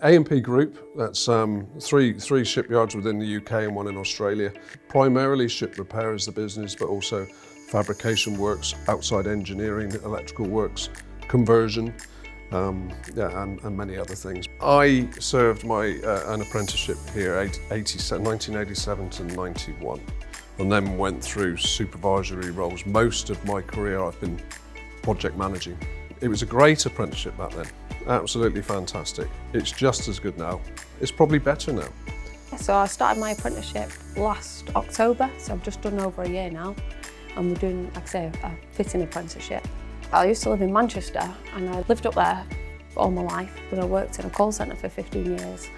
A&P Group, that's three shipyards within the UK and one in Australia. Primarily ship repair is the business, but also fabrication works, outside engineering, electrical works, conversion, and many other things. I served my an apprenticeship here 1987 to 91, and then went through supervisory roles. Most of my career I've been project managing. It was a great apprenticeship back then. Absolutely fantastic. It's just as good now. It's probably better now. So I started my apprenticeship last October, so I've just done over a year now. And we're doing, like I say, a fitting apprenticeship. I used to live in Manchester and I lived up there all my life, but I worked in a call centre for 15 years.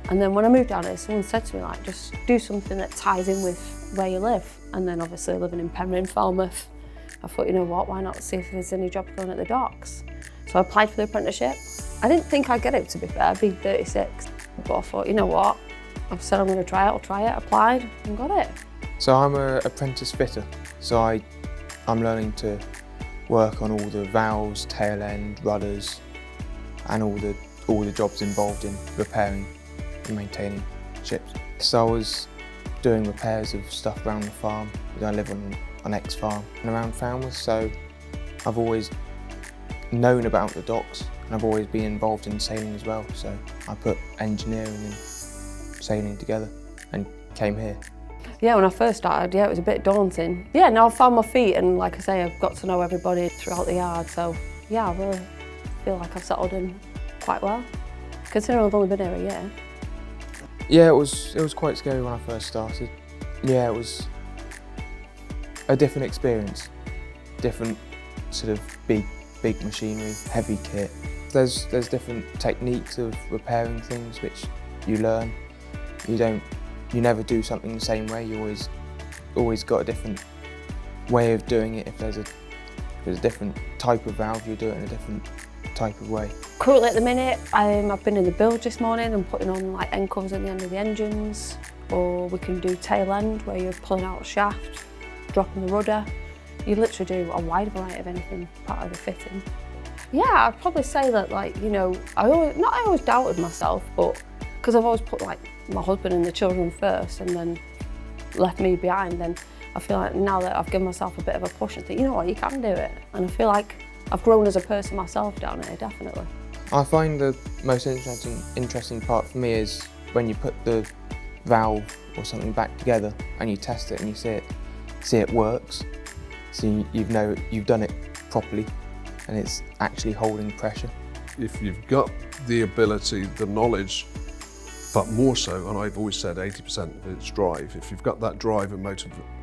And then when I moved down here, someone said to me, like, just do something that ties in with where you live. And then obviously living in A&P Falmouth, I thought, you know what, why not see if there's any jobs going at the docks? So I applied for the apprenticeship. I didn't think I'd get it, to be fair, being 36. But I thought, you know what, I've said I'm going to try it, I'll try it, applied and got it. So I'm an apprentice fitter. So I'm learning to work on all the valves, tail end, rudders, and all the jobs involved in repairing and maintaining ships. So I was doing repairs of stuff around the farm. I live on an ex-farm and around Falmouth, so I've always known about the docks and I've always been involved in sailing as well. So I put engineering and sailing together and came here. Yeah, when I first started, it was a bit daunting. Yeah, now I've found my feet and, like I say, I've got to know everybody throughout the yard. So yeah, I really feel like I've settled in quite well, considering I've only been here a year. Yeah, it was quite scary when I first started. Yeah, it was a different experience, different sort of big machinery, heavy kit. There's different techniques of repairing things which you learn. You never do something the same way. You always got a different way of doing it. If there's a different type of valve, you do it in a different type of way. Currently at the minute, I've been in the bilge this morning and putting on like end covers at the end of the engines, or we can do tail end where you're pulling out a shaft, dropping the rudder. You literally do a wide variety of anything part of the fitting. Yeah, I'd probably say that, like, you know, I always doubted myself, but because I've always put like my husband and the children first and then left me behind, then I feel like now that I've given myself a bit of a push and think, you know what, you can do it. And I feel like I've grown as a person myself down here, definitely. I find the most interesting part for me is when you put the valve or something back together and you test it and you see it works. So you've done it properly and it's actually holding pressure. If you've got the ability, the knowledge, but more so, and I've always said 80% of it's drive. If you've got that drive and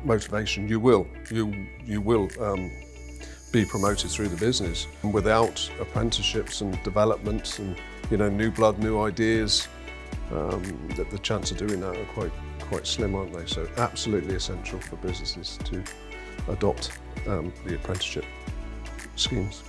motivation, you will be promoted through the business. And without apprenticeships and developments and, you know, new blood, new ideas, the chance of doing that are quite slim, aren't they? So absolutely essential for businesses to adopt the apprenticeship schemes.